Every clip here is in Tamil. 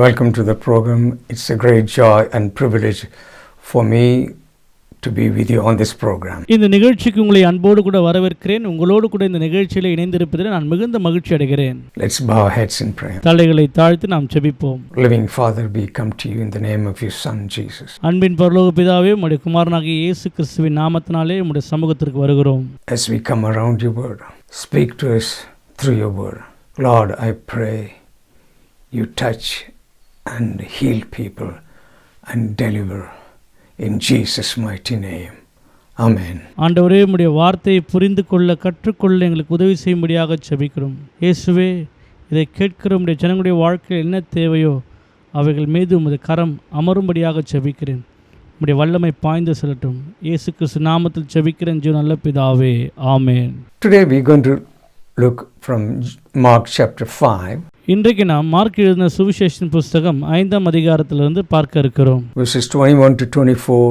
Welcome to the program. It's a great joy and privilege for me to be with you on this program. இந்த நிகழ்ச்சிக்கு உங்களை அன்போடு கூட வரவேற்கிறேன். உங்களோடு கூட இந்த நிகழ்ச்சியில் இணைந்திருப்பதில் நான் மிகுந்த மகிழ்ச்சி அடைகிறேன். Let's bow our heads in prayer. தலைகளை தாழ்த்தி நாம் ஜெபிப்போம். Living Father, we come to you in the name of your Son Jesus. அன்பின் பரலோக பிதாவே, உம்முடைய குமாரனாகிய இயேசு கிறிஸ்துவின் நாமத்தினாலே உம்முடைய சமூகத்திற்கு வருகிறோம். As we come around your word, speak to us through your word. Lord, I pray you touch and heal people and deliver in Jesus' mighty name. Amen. ஆண்டவரே, உம்முடைய வார்த்தையை புரிந்து கொள்ள கற்றுக்கொள்ள எங்களுக்கு உதவி செய்யும்படியாக ஜெபிக்கிறோம். இயேசுவே, இதை கேட்கிற உம்முடைய ஜனங்களுடைய வாழ்க்கையில் என்ன தேவையோ அவைகள் மீது உமது கரம் அமரும்படியாக ஜெபிக்கிறேன். உம்முடைய வல்லமை பாய்ந்து செல்லட்டும். இயேசு கிறிஸ்து நாமத்தில் ஜெபிக்கிறேன் ஜீவ நல்ல பிதாவே. ஆமென். Today we are going to look from Mark chapter 5. இன்றைக்கு நாம் மார்க் எழுதின சுவிசேஷத்தின் புஸ்தகம் 5ஆம் அதிகாரத்திலிருந்து பார்க்க இருக்கிறோம். Verses 21 to 24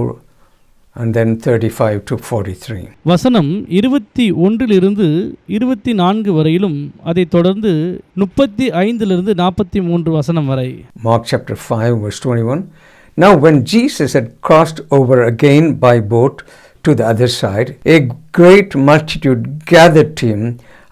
and then 35 to 43. வசனம் 21 24 வரையிலும் அதைத் தொடர்ந்து 35 43 வசனம் வரை. Mark chapter 5 verse 21. Now when Jesus had crossed over again by boat to the other side, a great multitude gathered to him,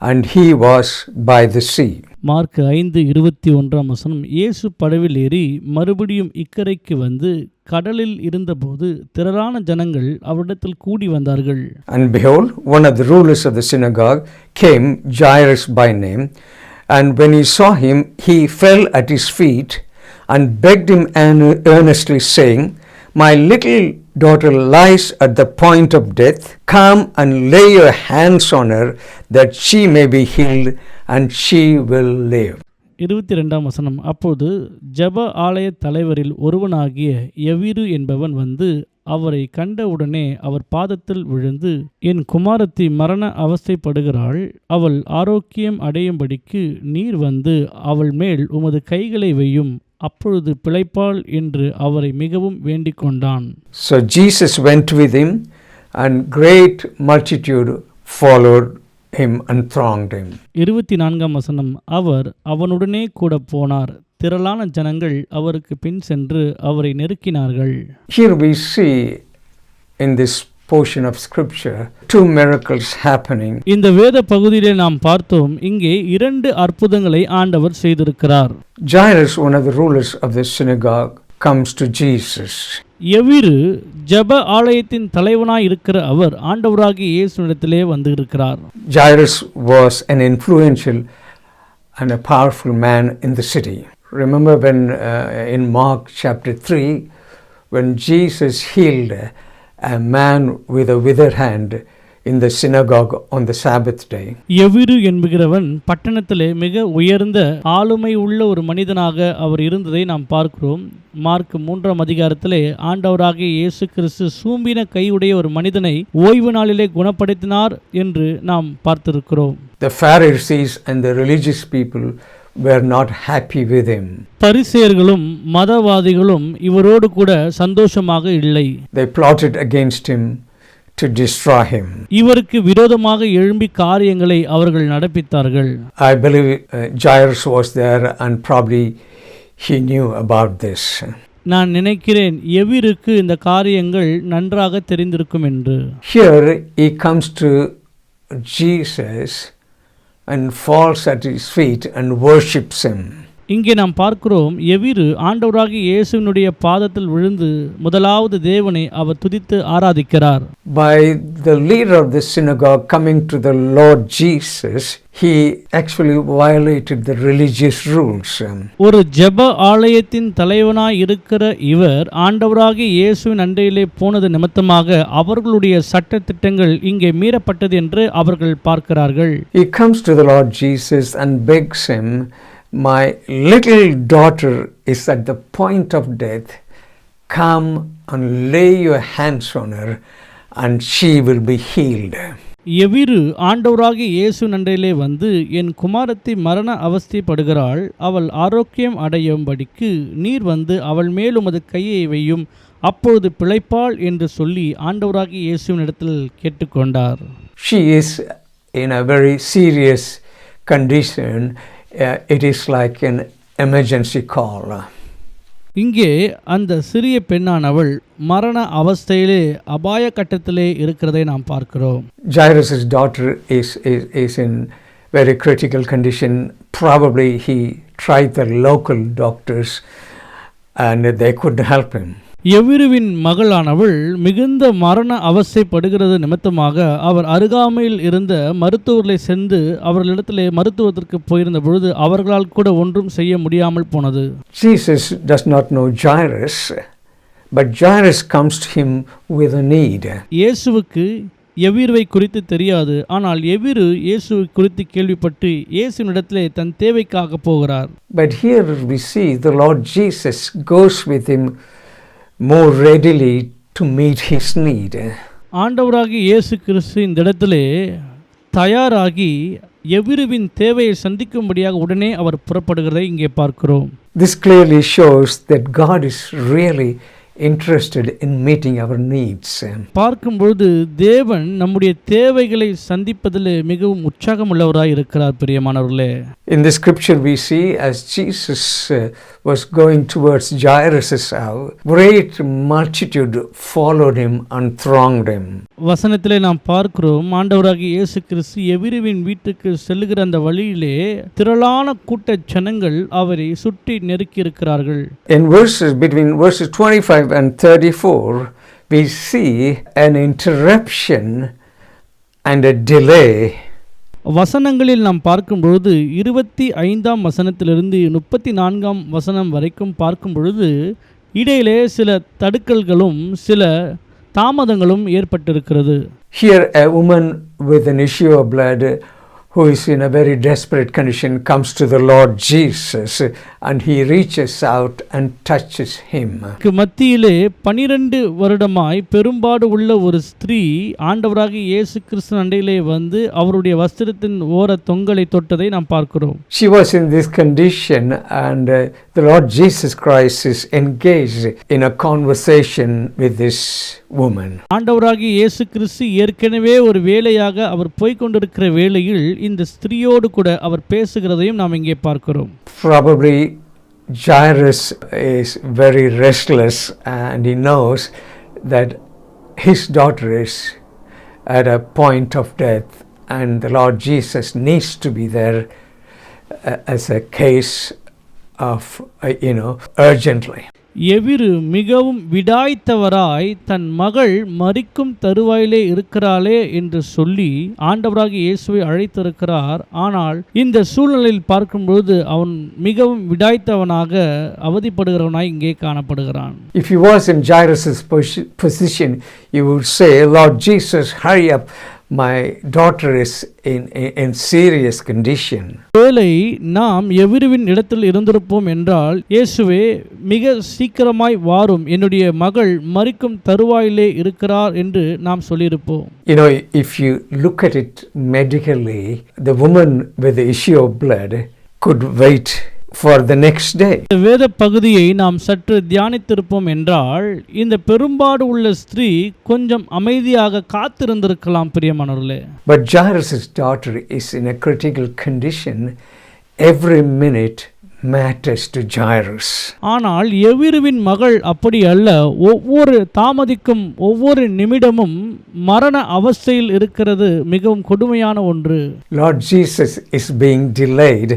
and he was by the sea. Mark 5:21 வசனம். இயேசு படவில் ஏறி மறுபடியும் இக்கரைக்கு வந்து கடலில் இருந்தபோது திரளான ஜனங்கள் அவரிடத்தில் கூடி வந்தார்கள். And behold, one of the rulers of the synagogue came, Jairus by name, and when he saw him, he fell at his feet and begged him earnestly, saying, My little daughter lies at the point of death. Come and lay your hands on her, that she may be healed, and she will live. 22 வசனம். அப்போது ஜெப ஆலய தலைவரில் ஒருவனாகிய யவீரு என்பவன் வந்து அவரை கண்டவுடனே அவர் பாதத்தில் விழுந்து, என் குமாரத்தி மரண அவஸ்தைப்படுகிறாள், அவள் ஆரோக்கியம் அடையும்படிக்கு நீர் வந்து அவள் மேல் உமது கைகளை வையும், அப்பொழுது பிழைப்பாள் என்று அவரை மிகவும் வேண்டிக் கொண்டான். So Jesus went with him, and great multitude followed him and thronged him. 24 வசனம். அவர் அவனுடனே கூட போனார், திரளான ஜனங்கள் அவருக்கு பின் சென்று அவரை நெருக்கினார்கள். Here we see in this portion of scripture two miracles happening. இந்த வேத பகுதியிலே நாம் பார்த்தோம், இங்கே 2 அற்புதங்களை ஆண்டவர் செய்திருக்கிறார். Jairus, one of the rulers of the synagogue, comes to Jesus. யவீரு ஜெப ஆலயத்தின் தலைவனாய் இருக்கிற அவர் ஆண்டவராகிய இயேசுவிடத்திலே வந்து இருக்கிறார். Jairus was an influential and a powerful man in the city. Remember when in Mark chapter 3, when Jesus healed a man with a withered hand in the synagogue on the Sabbath day. யவீரு என்பகிறவன் பட்டணத்திலே மிக உயர்ந்த ஆளுமை உள்ள ஒரு மனிதனாக அவர் இருந்ததை நாம் பார்க்கிறோம். மார்க் 3ஆம் அதிகாரத்திலே ஆண்டவராகிய இயேசு கிறிஸ்து சூம்பின கையுடைய ஒரு மனிதனை ஓய்வு நாளிலே குணப்படுத்தினார் என்று நாம் பார்த்திருக்கிறோம். The Pharisees and the religious people were not happy with him. பரிசேயர்களும் மதவாதிகளும் இவரோடு கூட சந்தோஷமாக இல்லை. They plotted against him to destroy him. இவருக்கு விரோதமாக எழும்பி காரியங்களை அவர்கள் நடப்பித்தார்கள். I believe Jairus was there and probably he knew about this. நான் நினைக்கிறேன் யவீருக்கு இந்த காரியங்கள் நன்றாக தெரிந்திருக்கும் என்று. Here he comes to Jesus and falls at his feet and worships him. இங்கே நாம் பார்க்கிறோம், யவீரு ஆண்டவராகிய இயேசுவினுடைய பாதத்தில் விழுந்து முதலாவது தேவனை அவர் துதித்து ஆராதிக்கிறார். By the leader of the synagogue coming to the Lord Jesus, he actually violated the religious rules. ஒரு ஜெப ஆலயத்தின் தலைவனாய் இருக்கிற இவர் ஆண்டவராகிய இயேசுவின் அண்டையிலே போனது நிமித்தமாக அவர்களுடைய சட்ட திட்டங்கள் இங்கே மீறப்பட்டது என்று அவர்கள் பார்க்கிறார்கள். He comes to the Lord Jesus and begs him, My little daughter is at the point of death. Come and lay your hands on her, and she will be healed. யவீரு ஆண்டவராகிய இயேசு நண்டையிலே வந்து, என் குமாரத்தி மரண அவஸ்தைப்படுகிறாள், அவள் ஆரோக்கியம் அடையும்படிக்கு நீர் வந்து அவள் மேல் உமது கையை வையும், அப்பொழுது பிழைப்பாள் என்று சொல்லி ஆண்டவராகிய இயேசுவின் இடத்தில் கேட்டுக்கொண்டார். She is in a very serious condition. It is like an emergency call. இங்கே அந்த சிறிய பெண்ணானவள் மரண அவஸ்தையிலே அபாய கட்டத்திலே இருக்கிறதை நாம் பார்க்கிறோம். Jairus' daughter is in very critical condition. Probably he tried the local doctors and they couldn't help him. எவிருவின் மகளானவள் மிகுந்த மரண அவஸ்தைப்படுகிறது நிமித்தமாக அவர் அருகாமையில் இருந்த மருத்துவர்களை சென்று அவர்களிடத்திலே மருத்துவத்திற்கு போயிருந்த பொழுது அவர்களால் கூட ஒன்றும் செய்ய முடியாமல் போனது. Jesus does not know Jairus, but Jairus comes to him with a need. இயேசுவுக்கு எவிருவை குறித்து தெரியாது. ஆனால் எவிரு இயேசுவை குறித்து கேள்விப்பட்டு இயேசுவினிடத்திலே தன் தேவைக்காக போகிறார். But here we see the Lord Jesus goes with him more readily to meet his need. ஆண்டவராகிய இயேசு கிறிஸ்து இந்த இடத்திலே தயாராகி எவிருவின் தேவையை சந்திக்கும்படியாக உடனே அவர் புறப்படுகிறதை இங்கே பார்க்கிறோம். This clearly shows that God is really interested in meeting our needs. பார்க்கும்பொழுது தேவன் நம்முடைய தேவைகளை சந்திப்பதில் மிகவும் உற்சாகம் உள்ளவராய் இருக்கிறார். பிரியமானவர்களே, In the scripture we see as Jesus was going towards Jairus' house, great multitude followed him and thronged him. வசனத்திலே நாம் பார்க்கிறோம், ஆண்டவராகிய இயேசு கிறிஸ்து எவிருவின் வீட்டுக்கு செல்லுகிற அந்த வழியிலே திரளான கூட்ட ஜனங்கள் அவரை சுற்றி நெருக்கி இருக்கிறார்கள். In between verses 25 and 34 we see an interruption and a delay. வசனங்களில் நாம் பார்க்கும்பொழுது 25ஆம் வசனத்திலிருந்து 34ஆம் வசனம் வரைக்கும் பார்க்கும் பொழுது இடையிலே சில தடுக்கல்களும் சில தாமதங்களும் ஏற்பட்டிருக்கிறது. Here a woman with an issue of blood who is in a very desperate condition comes to the Lord Jesus and he reaches out and touches him. மத்தியிலே 12 வருடமாய் பெரும்பாடு உள்ள ஒரு ஸ்திரீ ஆண்டவராகிய இயேசு கிறிஸ்து அண்டையிலே வந்து அவருடைய வஸ்திரத்தின் ஓர தொங்கலை தொட்டதை நாம் பார்க்கிறோம். She was in this condition and the Lord Jesus Christ is engaged in a conversation with this woman. ஆண்டவராகிய இயேசு கிறிஸ்து ஏற்கனவே ஒரு வேலையாக அவர் போய்க்கொண்டிருக்கிற வேளையில் இந்த ஸ்திரீயோடு கூட அவர் பேசுகிறதையும் நாம் இங்கே பார்க்கிறோம். Probably Jairus is very restless and he knows that his daughter is at a point of death and the Lord Jesus needs to be there as a case of urgently. எவிரு மிகவும் விடாய்த்தவராய் தன் மகள் மரிக்கும் தருவாயிலே இருக்கிறாளே என்று சொல்லி ஆண்டவராகிய இயேசுவை அழைத்திருக்கிறார். ஆனால் இந்த சூழ்நிலையில் பார்க்கும்பொழுது அவன் மிகவும் விடாய்த்தவனாக அவதிப்படுகிறவனாய் இங்கே காணப்படுகிறான். If he was in Jairus' position, you would say, Lord Jesus, hurry up. My daughter is in serious condition. வேளை நாம் எவிருவின் இடத்தில் இருந்திருப்போம் என்றால், இயேசுவே மிக சீக்கிரமாய் வாரும், என்னுடைய மகள் மரிக்கும் தருவாயிலே இருக்கிறார் என்று நாம் சொல்லியிருப்போம். If you look at it medically, the woman with the issue of blood could wait for the next day. இந்த வேத பகுதியை நாம் சற்று தியானித்திருப்போம் என்றால் இந்த பெரும்பாடு உள்ள ஸ்திரீ கொஞ்சம் அமைதியாக காத்திருந்திருக்கலாம். பிரியமானவர்களே, But Jairus' daughter is in a critical condition. Every minute matters to Jairus. ஆனால் எவிருவின் மகள் அப்படி அல்ல. ஒவ்வொரு தாமதிக்கும் ஒவ்வொரு நிமிடமும் மரண அவஸ்தையில் இருக்கிறது மிகவும் கொடுமையான ஒன்று. Lord Jesus is being delayed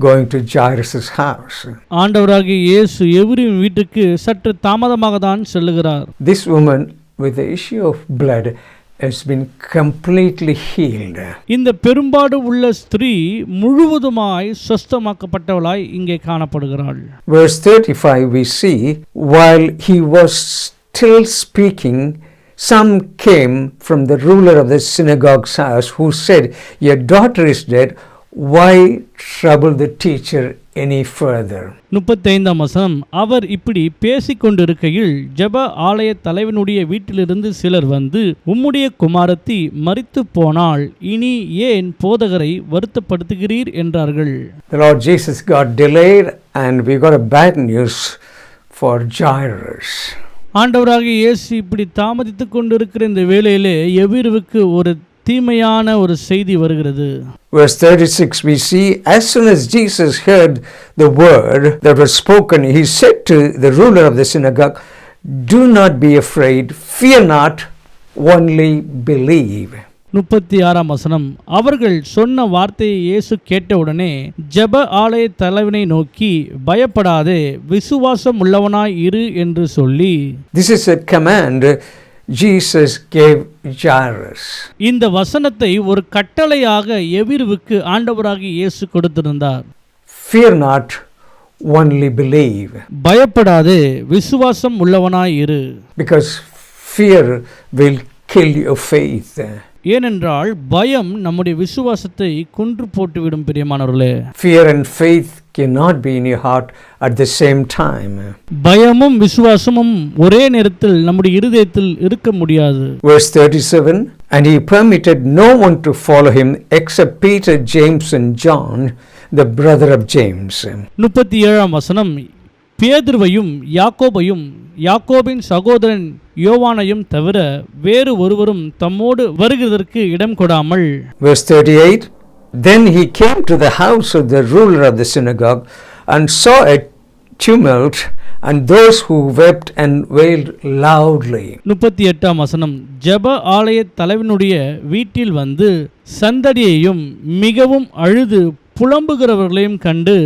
going to Jairus' house. ஆண்டவராகிய இயேசு எவிருவின் வீட்டுக்கு சற்று தாமதமாக தான் செல்லுகிறார். This woman with the issue of blood has been completely healed. இந்த பெரும்பாடு உள்ள ஸ்திரீ முழுவதுமாய் சுஸ்தமாக்கப்பட்டவளாய் இங்கே காணப்படுகிறாள். Verse 35 we see, while he was still speaking, some came from the ruler of the synagogue's house who said, your daughter is dead. Why trouble the teacher any further? 35ஆம் வசனம். அவர் இப்படி பேசிக்கொண்டிருக்கையில் ஜெப ஆலய தலைவனுடைய வீட்டிலிருந்து சிலர் வந்து, உம்முடைய குமாரத்தி மரித்து போனாள், இனி ஏன் போதகரை வருத்தப்படுத்துகிறீர் என்றார்கள். The Lord Jesus got delayed and we got a bad news for Jairus. ஆண்டவராகிய இயேசு இப்படி தாமதித்துக் கொண்டிருக்கிற இந்த வேளையிலே எவிருவுக்கு ஒரு தீமையான ஒரு செய்தி வருகிறது. Verse 36 we see, as soon as Jesus heard the word that was spoken, he said to the ruler of the synagogue, "Do not be afraid, fear not, only believe." 36ஆம் வசனம், அவர்கள் சொன்ன வார்த்தையை இயேசு கேட்டவுடனே ஜெப ஆலய தலைவனை நோக்கி, பயப்படாதே, விசுவாசம் உள்ளவனாய் இரு என்று சொல்லி. This is a command Jesus gave Jairus. இந்த வசனத்தை ஒரு கட்டளையாக எவிருவுக்கு ஆண்டவராகிய இயேசு கொடுத்திருந்தார். Fear not, only believe. பயப்படாதே, விசுவாசம் உள்ளவனாய் இரு. Because fear will kill your faith. ஏனென்றால் பயம் நம்முடைய விசுவாசத்தை கொன்று போட்டுவிடும். பிரியமானவர்களே, Fear and faith cannot be in your heart at the same time. பயமும் விசுவாசமும் ஒரே நேரத்தில் நம்முடைய இருதயத்தில் இருக்க முடியாது. Verse 37, and he permitted no one to follow him except Peter, James and John, the brother of James. 37ஆம் வசனம், பேதுருவையும் யாக்கோபையும் யாக்கோபின் சகோதரன் யோவானையும் தவிர வேறு ஒருவரும் தம்மோடு வருகிறதற்கு இடம் கொடாமல். Verse 38, then he came to the house of the ruler of the synagogue and saw a tumult and those who wept and wailed loudly. 38ஆம் வசனம், ஜெப ஆலய தலைவனுடைய வீட்டில் வந்து சந்தடியையும் மிகவும் அழுது புலம்புகிறவர்களையும் கண்டு.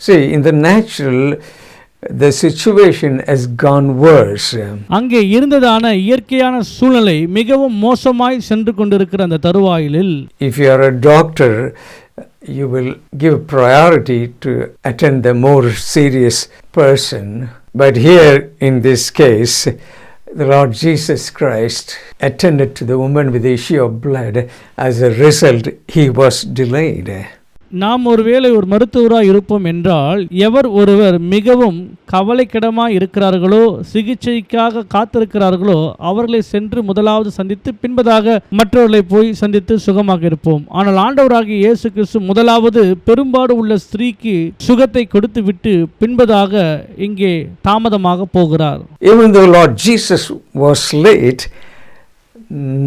See, in the natural the situation has gone worse. அங்கே இருந்ததான இயற்கையான சூழ்நிலை மிகவும் மோசமாய் சென்று கொண்டிருக்கிற அந்த தருவாயிலில், if you are a doctor, you will give priority to attend the more serious person, but here in this case the Lord Jesus Christ attended to the woman with the issue of blood. As a result, he was delayed. நாம் ஒருவேளை ஒரு மருத்துவராக இருப்போம் என்றால், எவர் ஒருவர் மிகவும் கவலைக்கிடமாக இருக்கிறார்களோ, சிகிச்சைக்காக காத்திருக்கிறார்களோ, அவர்களை சென்று முதலாவது சந்தித்து பின்பதாக மற்றவர்களை போய் சந்தித்து சுகமாக இருப்போம். ஆனால் ஆண்டவராகிய இயேசு கிறிஸ்து முதலாவது பெரும்பாடு உள்ள ஸ்திரீக்கு சுகத்தை கொடுத்து விட்டு பின்பதாக இங்கே தாமதமாக போகிறார். Even though Lord Jesus was late,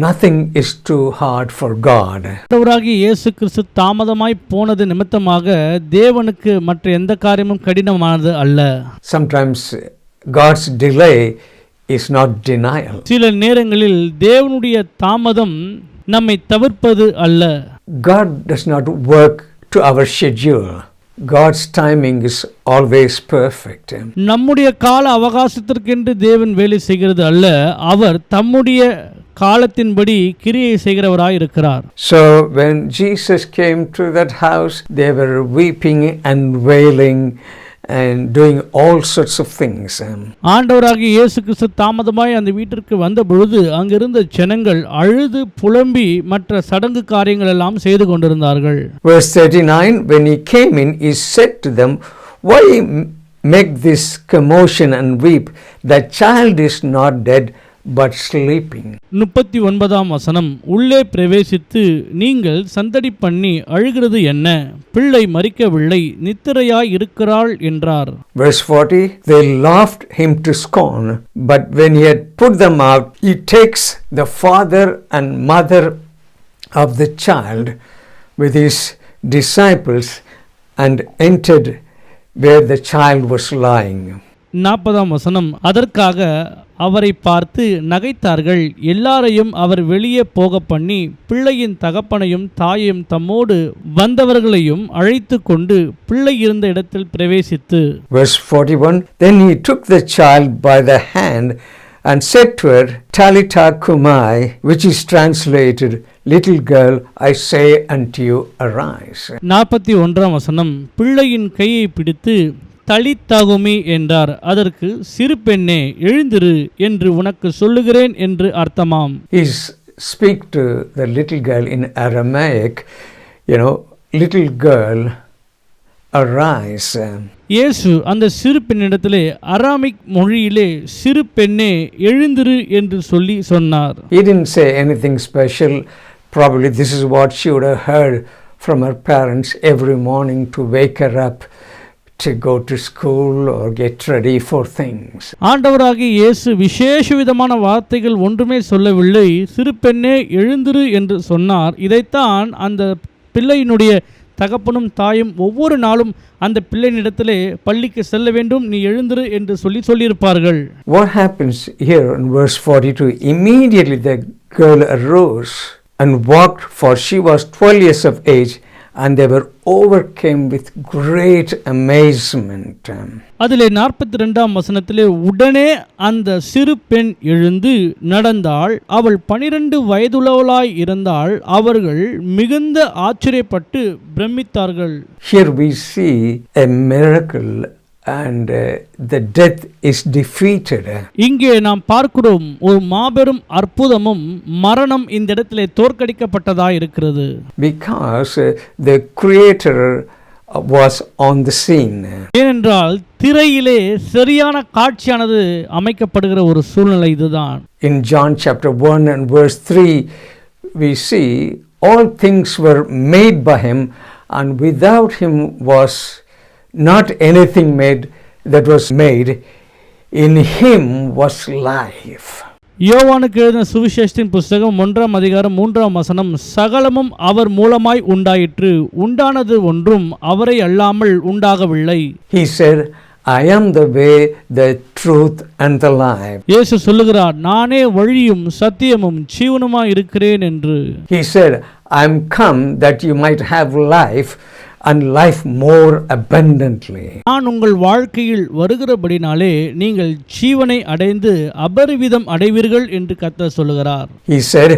nothing is too hard for God. ஆண்டவராகிய இயேசு கிறிஸ்து தாமதமாய் போனது நிமித்தமாக தேவனுக்கு மற்ற எந்த காரியமும் கடினமானது அல்ல. Sometimes God's delay is not denial. சில நேரங்களில் தேவனுடைய தாமதம் நம்மை தவிர்ப்பது அல்ல. God does not work to our schedule. God's timing is always perfect. நம்முடைய கால அவகாசத்திற்கென்று தேவன் வேலை செய்கிறது அல்ல, அவர் தம்முடைய காலத்தின்படி கிரியை செய்கிறவராய் இருக்கிறார். So when Jesus came to that house, they were weeping and wailing and doing all sorts of things. ஆண்டவராகிய இயேசு கிறிஸ்து தாமதமாய் அந்த வீட்டிற்கு வந்த பொழுது அங்கிருந்த ஜனங்கள் அழுது புலம்பி மற்ற சடங்கு காரியங்கள் எல்லாம் செய்து கொண்டிருந்தார்கள். Verse 39, when he came in, he said to them, why make this commotion and weep? The child is not dead, but sleeping. 39ஆம் வசனம், உள்ளே பிரவேசித்து நீங்கள் சந்தடி பண்ணி அழுகிறது என்ன? பிள்ளை மரிக்கவில்லை, நித்திரையாய் இருக்கிறாள் என்றார். Verse 40, they laughed him to scorn, but when he had put them out, he takes the father and mother of the child with his disciples and entered where the child was lying. 40ஆம் வசனம், அதற்காக அவரை பார்த்து நகைத்தார்கள். எல்லாரையும் அவர் வெளியே போக பண்ணி பிள்ளையின் தகப்பனையும் தாயையும் தம்மோடு வந்தவர்களையும் அழைத்து கொண்டு பிள்ளை இருந்த இடத்தில் பிரவேசித்து. Verse 41, then he took the child by the hand and said to her, Talitha cumi, which is translated, little girl, I say unto you, arise. 41ஆம் வசனம், பிள்ளையின் கையை பிடித்து தலித்தாகுமி என்றார். அதற்கு சிறு பெண்ணே எழுந்திரு என்று உனக்கு சொல்லுகிறேன் என்று அர்த்தமாம். He speak to the little girl in Aramaic, little girl, arise. இயேசு அந்த சிறு பெண்ணிடத்திலே அராமிக் மொழியிலே சிறு பெண்ணே எழுந்திரு என்று சொல்லி சொன்னார். He didn't say anything special. Probably this is what she would have heard from her parents every morning to wake her up, to go to school or get ready for things. ஆண்டவராகிய இயேசு விசேஷ விதமான வார்த்தைகள் ஒன்றுமே சொல்லவில்லை. சிறு பெண்ணே எழுந்திரு என்று சொன்னார். இதைத்தான் அந்த பிள்ளையினுடைய தகப்பனும் தாயும் ஒவ்வொரு நாளும் அந்த பிள்ளையினிடத்திலே பள்ளிக்கு செல்ல வேண்டும், நீ எழுந்திரு என்று சொல்லியிருப்பார்கள். What happens here in verse 42? Immediately the girl arose and walked, for she was 12 years of age, and they were overcome with great amazement. அதிலே 42ஆம் வசனத்திலே உடனே அந்த சிறு பெண் எழுந்து நடந்தாள், அவள் 12 வயதுள்ளவளாய் இருந்தாள், அவர்கள் மிகுந்த ஆச்சரியப்பட்டு பிரமித்தார்கள். Here we see a miracle and the death is defeated. இங்கே நாம் பார்க்கிறோம் ஒரு மாபெரும் அற்புதமும் மரணம் இந்த இடத்திலே தோற்கடிக்கப்பட்டதாய் இருக்கிறது. Because the creator was on the scene. ஏனென்றால் திரையிலே சரியான காட்சியானது அமைக்கப்படுகிற ஒரு சூழ்நிலை இதுதான். In John chapter 1 and verse 3 we see all things were made by him, and without him was not anything made that was made. In him was life. யோவானுக்கு எழுதின சுவிசேஷத்தின் புஸ்தகம் 1ஆம் அதிகாரம் 3ஆம் வசனம், சகலமும் அவர் மூலமாய் உண்டாயிற்று, உண்டானது ஒன்றும் அவரை அல்லாமல் உண்டாகவில்லை. He said, I am the way, the truth and the life. இயேசு சொல்லுகிறார், நானே வழியும் சத்தியமும் ஜீவனுமாய் இருக்கிறேன் என்று. He said, I am come that you might have life and life more abundantly. நான் உங்கள் வாழ்க்கையில் வருகிறபடினாலே நீங்கள் ஜீவனை அடைந்து அபரிவிதம் அடைவீர்கள் என்று கர்த்தர் சொல்லுகிறார். He said,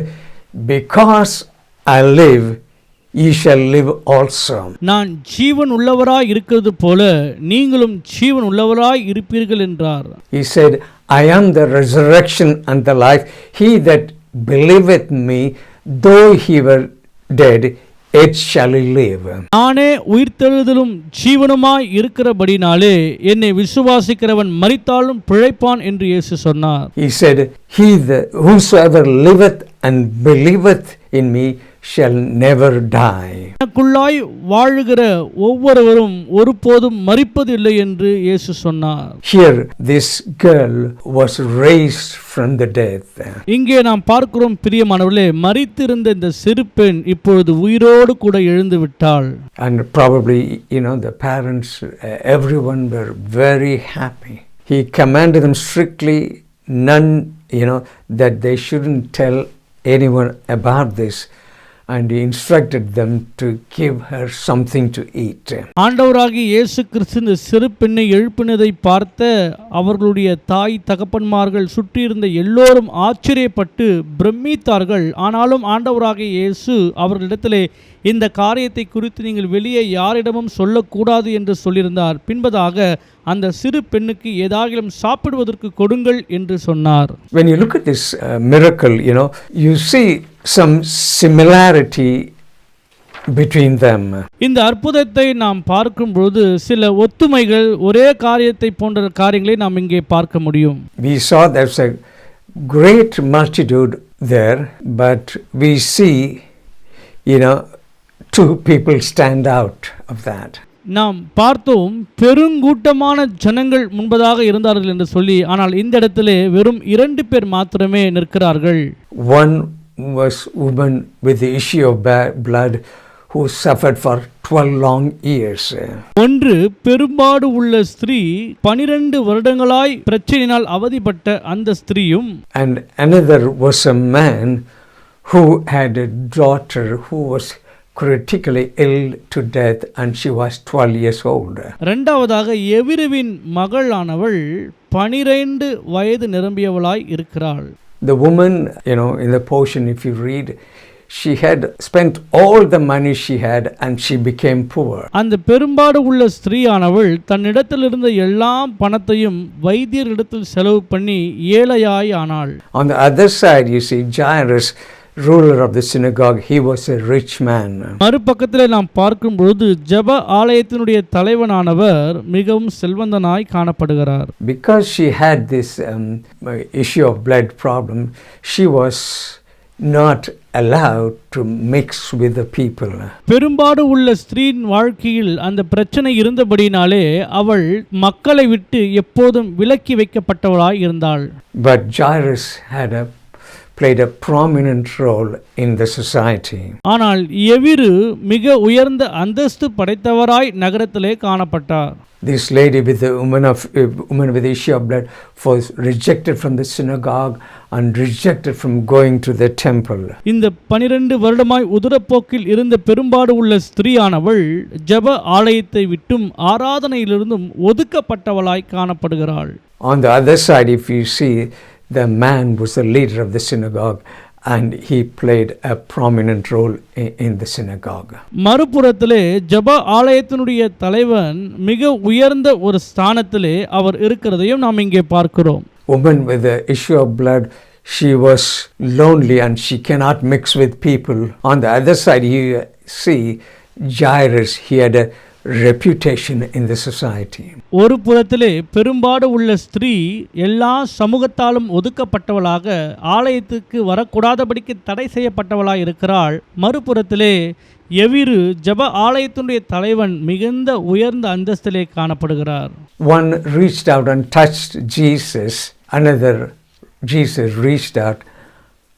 because I live, ye shall live also. நான் ஜீவன் உள்ளவராய் இருக்கிறது போல நீங்களும் ஜீவன் உள்ளவராய் இருப்பீர்கள் என்றார். He said, I am the resurrection and the life. He that believeth me, though he were dead, yet shall he live. நானே உயிர்த்தெழுதலும் ஜீவனுமாய் இருக்கிறபடினாலே என்னை விசுவாசிக்கிறவன் மரித்தாலும் பிழைப்பான் என்று இயேசு சொன்னார். He said, he whosoever liveth and believeth in me shall never die. எனக்குள்ளாய் வாழுகிற ஒவ்வொருவரும் ஒருபோதும் மரிப்பதில்லை என்று இயேசு சொன்னார். Here this girl was raised from the death. இங்கே நாம் பார்க்கிறோம் பிரியமானவர்களே, மரித்திருந்த இந்த சிறு பெண் இப்பொழுது உயிரோடு கூட எழுந்து விட்டாள். And probably, the parents, everyone were very happy. He commanded them strictly, none, that they shouldn't tell anyone about this. And he instructed them to give her something to eat. ஆண்டவராகிய இயேசு கிறிஸ்து இந்த சிறு பெண்ணை எழுப்பினதை பார்த்த அவர்களுடைய தாய் தகப்பன்மார்கள் சுற்றியிருந்த எல்லோரும் ஆச்சரியப்பட்டு பிரமித்தார்கள். ஆனாலும் ஆண்டவராகிய இயேசு அவர்களிடத்திலே இந்த காரியத்தை குறித்து நீங்கள் வெளியே யாரிடமும் சொல்லக்கூடாது என்று சொல்லியிருந்தார். பின்பதாக அந்த சிறு பெண்ணுக்கு ஏதாகிலும் சாப்பிடுவதற்கு கொடுங்கள் என்று சொன்னார். When you look at this miracle, you see some similarity between them. இந்த அற்புதத்தை நாம் பார்க்கும்போது சில ஒத்துமைகள், ஒரே காரியத்தை போன்ற காரியங்களை நாம் இங்கே பார்க்க முடியும். We saw there's a great multitude there, but we see, two people stand out of that. நாம் பார்த்தோம் பெருங்கூட்டமான ஜனங்கள் முன்பதாக இருந்தார்கள் என்று சொல்லி, ஆனால் இந்த இடத்திலே வெறும் 2 பேர் மாத்திரமே நிற்கிறார்கள். One was woman with the issue of blood who suffered for 12 long years. ஒன்று பெரும்பாடு உள்ள ஸ்திரீ 12 வருடங்களாய் பிரச்சனையினால் அவதிப்பட்ட அந்த ஸ்திரீயும், and another was a man who had a daughter who was critically ill to death, and she was 12 years old. இரண்டாவதாக எவிருவின் மகளானவள் 12 வயது நிரம்பியவளாய் இருக்கிறாள். The woman, in the portion, if you read, she had spent all the money she had and she became poor. அந்த பெரும்பாடு உள்ள ஸ்திரீயானவள் தன்னிடத்தில் இருந்த எல்லா பணத்தையும் வைத்தியரிடத்தில் செலவு பண்ணி ஏழையாய் ஆனாள். On the other side, you see Jairus, ruler of the synagogue. He was a rich man. மறுபக்கத்திலே நாம் பார்க்கும்போது ஜெப ஆலயத்தினுடைய தலைவனானவர் மிகவும் செல்வந்தனாய் காணப்படுகிறார். Because she had this issue of blood problem, she was not allowed to mix with the people. பெரும்பாடு உள்ள ஸ்திரீயின் வாழ்க்கையில் அந்த பிரச்சனை இருந்தபடினாலே அவள் மக்களை விட்டு எப்போதும் விலக்கி வைக்கப்பட்டவளாய் இருந்தாள். But Jairus played a prominent role in the society. ஆனால் எவிரு மிக உயர்ந்த அந்தஸ்து படைத்தவராய் நகரத்திலே காணப்பட்டார். This lady with the woman with the issue of blood was rejected from the synagogue and rejected from going to the temple. இந்த 12 வருடமாய் உதிரப்போக்கில் இருந்த பெரும்பாடு உள்ள ஸ்திரீயானவள் ஜெப ஆலயத்தை விட்டும் ஆராதனையிலிருந்தும் ஒதுக்கப்பட்டவளாய் காணப்படுகிறாள். On the other side, if you see, the man was the leader of the synagogue and he played a prominent role in the synagogue. மறுபுறத்திலே ஜெப ஆலயத்தினுடைய தலைவன் மிக உயர்ந்த ஒரு ஸ்தானத்திலே அவர் இருக்கிறதையும் நாம் இங்கே பார்க்கிறோம். Woman with the issue of blood, she was lonely and she cannot mix with people. On the other side, you see Jairus, he had a reputation in the society. ஒரு புறத்திலே பெரும்பாடு உள்ள ஸ்திரீ எல்லா சமூகத்தாலும் ஒதுக்கப்பட்டவளாக ஆலயத்துக்கு வரக்கூடாதபடிக்கு தடை செய்யப்பட்டவளாய் இருக்கிறாள். மறுபுறத்திலே எவிரு ஜெப ஆலயத்தினுடைய தலைவன் மிகுந்த உயர்ந்த அந்தஸ்திலே காணப்படுகிறார். One reached out and touched Jesus, another Jesus reached out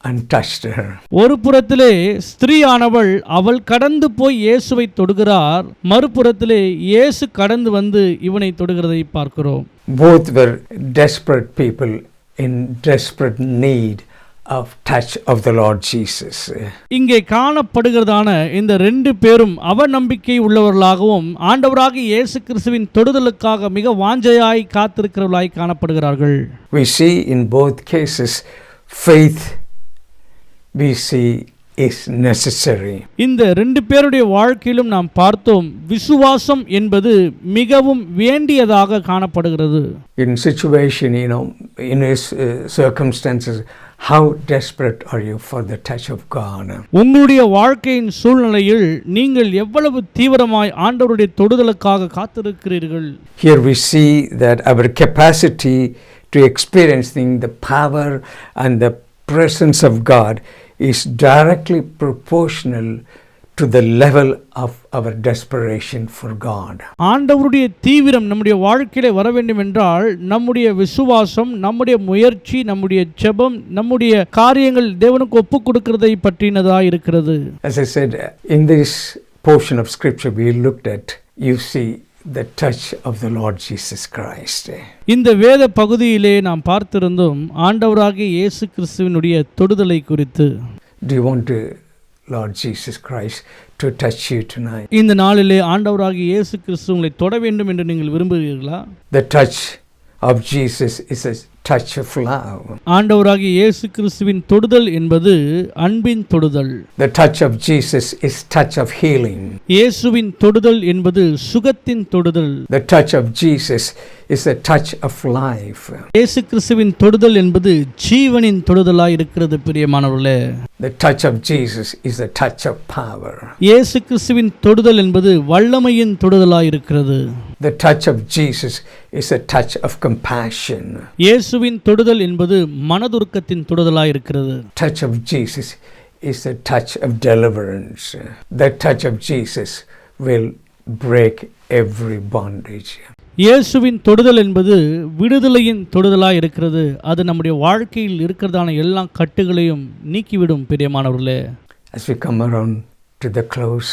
and touched her. ஒரு புறத்திலே ஸ்திரீயானவள் அவள் கடந்து போய் இயேசுவை தொடுகிறார். மறுபுறத்திலே இயேசு கடந்து வந்து இவனை தொடுகிறதை பார்க்கிறோம். Both were desperate people in desperate need of touch of the Lord Jesus. இங்கே காணப்படுகிறதான இந்த 2 பேரும் அவநம்பிக்கை உள்ளவர்களாகவும் ஆண்டவராகிய இயேசு கிறிஸ்துவின் தொடுதலுக்காக மிக வாஞ்சையாய் காத்திருக்கிறவர்களாய் காணப்படுகிறார்கள். We see in both cases faith we see is necessary. இந்த 2 பேருடைய வாழ்க்கையிலும் நாம் பார்த்தோம், விசுவாசம் என்பது மிகவும் வேண்டியதாக காணப்படுகிறது. In situation, in his circumstances, how desperate are you for the touch of God? உங்களுடைய வாழ்க்கையின் சூழ்நிலையில் நீங்கள் எவ்வளவு தீவிரமாய் ஆண்டவருடைய தொடுதலுக்காக காத்திருக்கிறீர்கள். Here we see that our capacity to experiencing the power and the presence of God is directly proportional to the level of our desperation for God. ஆண்டவருடைய தீவிரம் நம்முடைய வாழ்க்கையிலே வர வேண்டும் என்றால் நம்முடைய விசுவாசம், நம்முடைய முயற்சி, நம்முடைய ஜெபம், நம்முடைய காரியங்கள் தேவனுக்கு ஒப்புக் கொடுக்கிறதை பற்றினதா இருக்கிறது. As I said, in this portion of scripture we looked at, you see the touch of the Lord Jesus Christ. இந்த வேத பகுதியிலே நாம் பார்த்திருந்தோம் ஆண்டவராகிய இயேசு கிறிஸ்துவினுடைய தொடுதலை குறித்து. Do you want Lord Jesus Christ to touch you tonight? இந்த நாளிலே ஆண்டவராகிய இயேசு கிறிஸ்து உங்களை தொட வேண்டும் என்று நீங்கள் விரும்புகிறீர்களா? The touch of Jesus is a touch of love. ஆண்டவராகிய இயேசு கிறிஸ்துவின் தொடுதல் என்பது அன்பின் தொடுதல். The touch of Jesus is touch of healing. இயேசுவின் தொடுதல் என்பது சுகத்தின் தொடுதல். The touch of Jesus is a touch of life. இயேசு கிறிஸ்துவின் தொடுதல் என்பது ஜீவனின் தொடுதலாய் இருக்கிறது பிரியமானவர்களே. The touch of Jesus is a touch of power. இயேசு கிறிஸ்துவின் தொடுதல் என்பது வல்லமையின் தொடுதலாய் இருக்கிறது. The touch of Jesus is a touch of compassion. இயேசுவின் தொடுதல் என்பது மனதுருக்கத்தின் தொடுதலாய் இருக்கிறது. Touch of Jesus is a touch of deliverance. The touch of Jesus will break every bondage. இயேசுவின் தொடுதல் என்பது விடுதலையின் தொடுதலாய் இருக்கிறது. அது நம்முடைய வாழ்க்கையில் இருக்கிறதான எல்லா கட்டுகளையும் நீக்கிவிடும் பிரியமானவர்களே. As we come around to the close,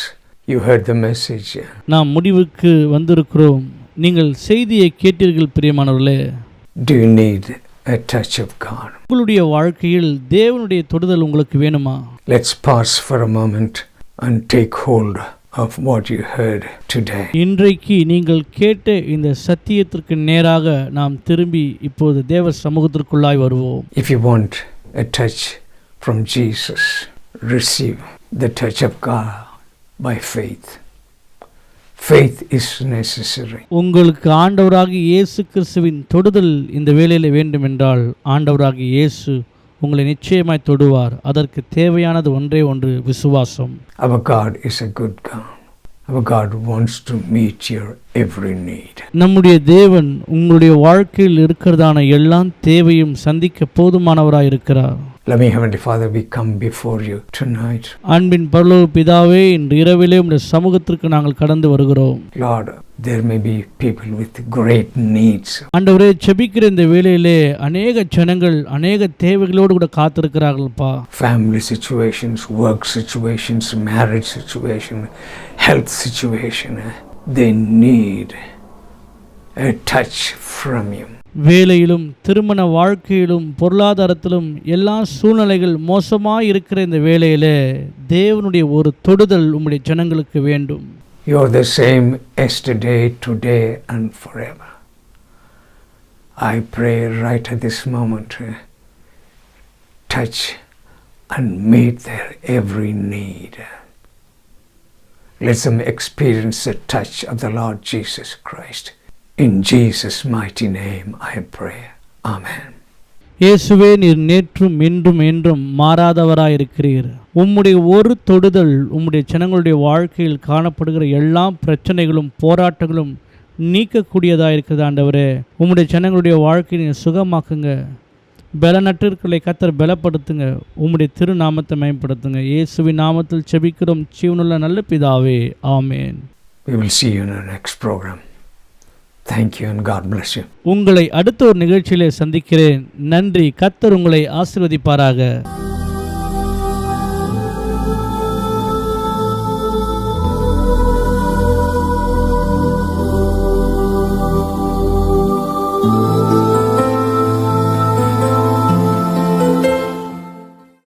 you heard the message. நாம் முடிவுக்கு வந்திருக்கிறோம். நீங்கள் செய்தியை கேட்டீர்கள் பிரியமானவர்களே. Do you need a touch of God? உங்களுடைய வாழ்க்கையில் தேவனுடைய தொடுதல் உங்களுக்கு வேணுமா? Let's pause for a moment and take hold of what you heard today. இன்றைக்கு நீங்கள் கேட்ட இந்த சத்தியத்திற்கு நேராக நாம் திரும்பி இப்போது தேவ சமூகத்திற்குள்ளாய் வருவோம். If you want a touch from Jesus, receive the touch of God by faith. Faith is necessary. உங்களுக்கு ஆண்டவராகிய இயேசு கிறிஸ்துவின் தொடுதல் இந்த வேளையில வேண்டும் என்றால் ஆண்டவராகிய இயேசு உங்களை நிச்சயமாய் தொடுவார். அதற்கு தேவையானது ஒன்றே ஒன்று, விசுவாசம். Our God is a good God. Our God wants to meet your every need. நம்முடைய தேவன் உங்களுடைய வாழ்க்கையில் இருக்கிறதான எல்லா தேவையும் சந்திக்க போதுமானவராய் இருக்கிறார். Loving Heavenly Father, we come before you tonight. அன்பின் பரலோக பிதாவே, இன்று இரவிலே உம்முடைய சமூகத்திற்கு நாங்கள் கடந்து வருகிறோம். Lord, there may be people with great needs. ஆண்டவரே, செபிக்கிற இந்த வேளையிலே அநேக ஜனங்கள் அநேக தேவைகளோடு கூட காத்திருக்கிறார்கள்ப்பா. Family situations, work situations, marriage situation, health situation. They need a touch from you. வேலையிலும் திருமண வாழ்க்கையிலும் பொருளாதாரத்திலும் எல்லா சூழ்நிலைகள் மோசமாக இருக்கிற இந்த வேளையிலே தேவனுடைய ஒரு தொடுதல் உம்முடைய ஜனங்களுக்கு வேண்டும். You are the same yesterday, today and forever. I pray right at this moment, touch and meet their every need. Let them experience the touch of the Lord Jesus Christ. In Jesus' mighty name I pray. Amen. இயேசுவே, நீர் நேற்றும் இன்றும் என்றும் மாறாதவராயிருக்கிறீர். உம்முடைய ஒரு தொடுதல் உம்முடைய ஜனங்களுடைய வாழ்க்கையில் காணப்படுகிற எல்லா பிரச்சனைகளும் போராட்டங்களும் நீக்கக்கூடியதாக இருக்குது. ஆண்டவரே, உம்முடைய ஜனங்களுடைய வாழ்க்கையை நீங்கள் சுகமாக்குங்க. பலனற்றிருக்களை கர்த்தர் பலப்படுத்துங்க. உம்முடைய திருநாமத்தை மேம்படுத்துங்க. இயேசுவின் நாமத்தில் செபிக்கிறோம் ஜீவனுள்ள நல்ல பிதாவே. ஆமேன். We will see you in our next program. Thank you and God bless you. உங்களை அடுத்த ஒரு நிகழ்ச்சியிலே சந்திக்கிறேன். நன்றி. கர்த்தர் உங்களை ஆசீர்வதிப்பாராக.